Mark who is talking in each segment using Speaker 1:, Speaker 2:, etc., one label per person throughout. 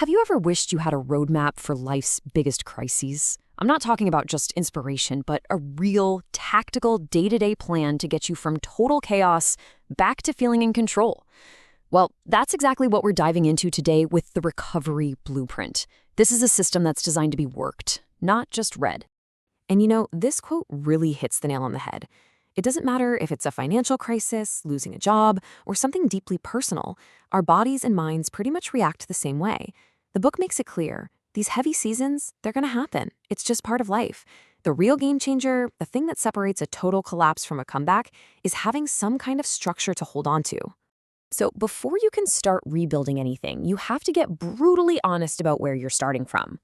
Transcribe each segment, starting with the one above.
Speaker 1: Have you ever wished you had a roadmap for life's biggest crises? I'm not talking about just inspiration, but a real, tactical, day-to-day plan to get you from total chaos back to feeling in control. Well, that's exactly what we're diving into today with the Recovery Blueprint. This is a system that's designed to be worked, not just read. And this quote really hits the nail on the head. It doesn't matter if it's a financial crisis, losing a job, or something deeply personal. Our bodies and minds pretty much react the same way. The book makes it clear. These heavy seasons, they're going to happen. It's just part of life. The real game changer, the thing that separates a total collapse from a comeback, is having some kind of structure to hold on to. So before you can start rebuilding anything, you have to get brutally honest about where you're starting from.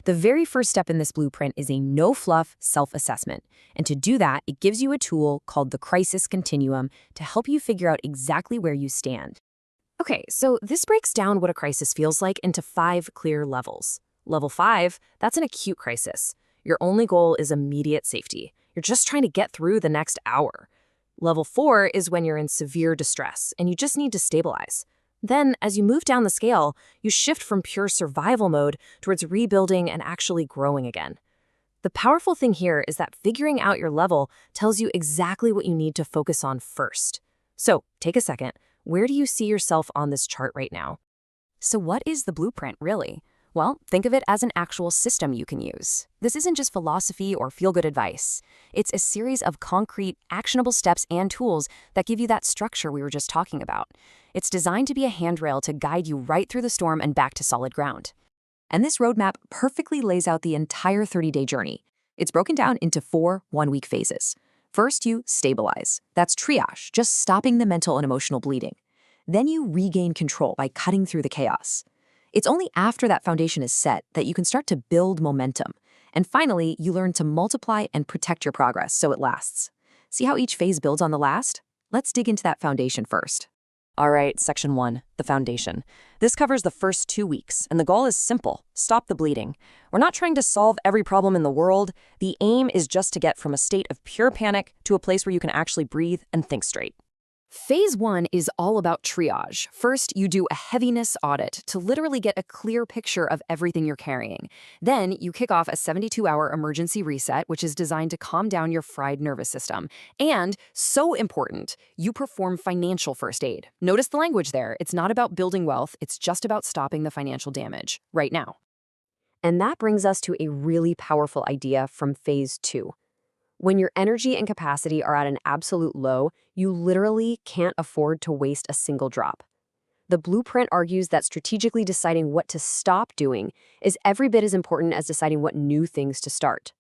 Speaker 1: The very first step in this blueprint is a no-fluff self-assessment. And to do that, it gives you a tool called the Crisis Continuum to help you figure out exactly where you stand. Okay, so this breaks down what a crisis feels like into 5 clear levels. Level 5, that's an acute crisis. Your only goal is immediate safety. You're just trying to get through the next hour. Level 4 is when you're in severe distress and you just need to stabilize. Then, as you move down the scale, you shift from pure survival mode towards rebuilding and actually growing again. The powerful thing here is that figuring out your level tells you exactly what you need to focus on first. So, take a second. Where do you see yourself on this chart right now? So what is the blueprint, really? Well, think of it as an actual system you can use. This isn't just philosophy or feel-good advice. It's a series of concrete, actionable steps and tools that give you that structure we were just talking about. It's designed to be a handrail to guide you right through the storm and back to solid ground. And this roadmap perfectly lays out the entire 30-day journey. It's broken down into 4 one-week phases. First, you stabilize. That's triage, just stopping the mental and emotional bleeding. Then you regain control by cutting through the chaos. It's only after that foundation is set that you can start to build momentum. And finally, you learn to multiply and protect your progress so it lasts. See how each phase builds on the last? Let's dig into that foundation first. All right, Section 1, the foundation. This covers the first 2 weeks, and the goal is simple: stop the bleeding. We're not trying to solve every problem in the world. The aim is just to get from a state of pure panic to a place where you can actually breathe and think straight. Phase 1 is all about triage. First, you do a heaviness audit to literally get a clear picture of everything you're carrying. Then, you kick off a 72-hour emergency reset, which is designed to calm down your fried nervous system. And, so important, you perform financial first aid. Notice the language there. It's not about building wealth. It's just about stopping the financial damage right now. And that brings us to a really powerful idea from Phase 2. When your energy and capacity are at an absolute low, you literally can't afford to waste a single drop. The blueprint argues that strategically deciding what to stop doing is every bit as important as deciding what new things to start.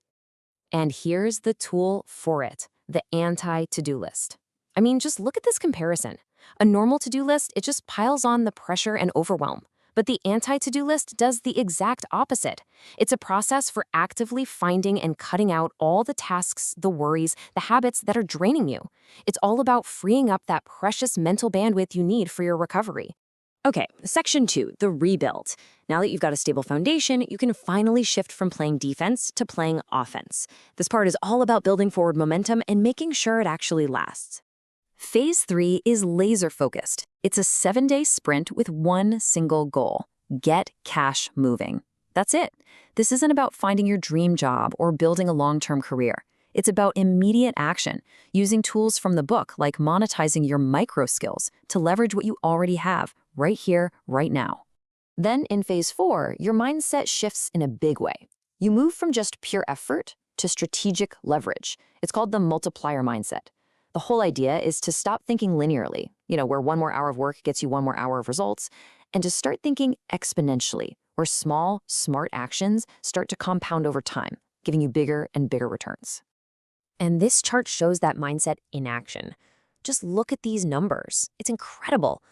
Speaker 1: And here's the tool for it, the anti-to-do list. I mean, just look at this comparison. A normal to-do list, it just piles on the pressure and overwhelm. But the anti-to-do list does the exact opposite. It's a process for actively finding and cutting out all the tasks, the worries, the habits that are draining you. It's all about freeing up that precious mental bandwidth you need for your recovery. Okay, Section 2, the rebuild. Now that you've got a stable foundation, you can finally shift from playing defense to playing offense. This part is all about building forward momentum and making sure it actually lasts. Phase 3 is laser-focused. It's a 7-day sprint with one single goal: get cash moving. That's it. This isn't about finding your dream job or building a long-term career. It's about immediate action, using tools from the book like monetizing your micro skills to leverage what you already have right here, right now. Then in Phase 4, your mindset shifts in a big way. You move from just pure effort to strategic leverage. It's called the multiplier mindset. The whole idea is to stop thinking linearly, where 1 more hour of work gets you 1 more hour of results, and to start thinking exponentially, where small, smart actions start to compound over time, giving you bigger and bigger returns. And this chart shows that mindset in action. Just look at these numbers. It's incredible.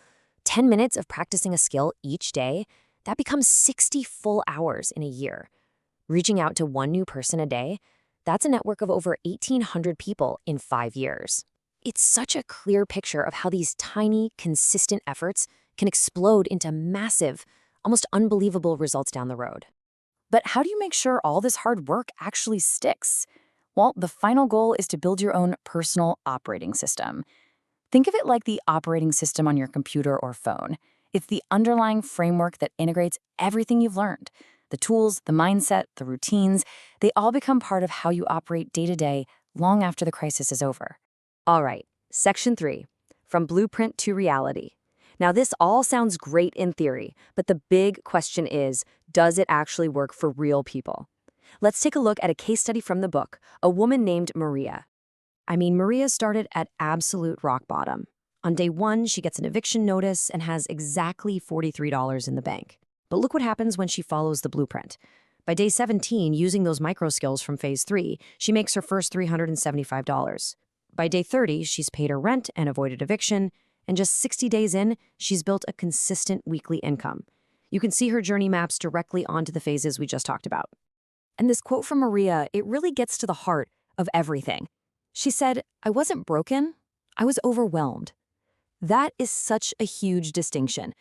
Speaker 1: 10 minutes of practicing a skill each day, that becomes 60 full hours in a year. Reaching out to 1 new person a day, that's a network of over 1,800 people in 5 years. It's such a clear picture of how these tiny, consistent efforts can explode into massive, almost unbelievable results down the road. But how do you make sure all this hard work actually sticks? Well, the final goal is to build your own personal operating system. Think of it like the operating system on your computer or phone.
Speaker 2: It's the underlying framework that integrates everything you've learned. The tools, the mindset, the routines, they all become part of how you operate day to day long after the crisis is over.
Speaker 1: All right, Section 3, From Blueprint to Reality. Now, this all sounds great in theory, but the big question is, does it actually work for real people? Let's take a look at a case study from the book, a woman named Maria. Maria started at absolute rock bottom. On day 1, she gets an eviction notice and has exactly $43 in the bank. But look what happens when she follows the blueprint. By day 17, using those micro skills from phase 3, she makes her first $375. By day 30, she's paid her rent and avoided eviction, and just 60 days in, she's built a consistent weekly income. You can see her journey maps directly onto the phases we just talked about. And this quote from Maria, it really gets to the heart of everything. She said, "I wasn't broken, I was overwhelmed." That is such a huge distinction.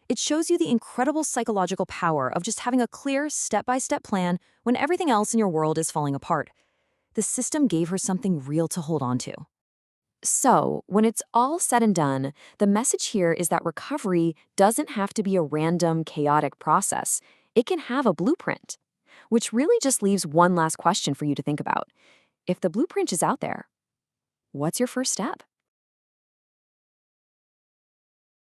Speaker 1: It shows you the incredible psychological power of just having a clear, step-by-step plan when everything else in your world is falling apart. The system gave her something real to hold on to. So, when it's all said and done, the message here is that recovery doesn't have to be a random, chaotic process. It can have a blueprint, which really just leaves one last question for you to think about. If the blueprint is out there, what's your first step?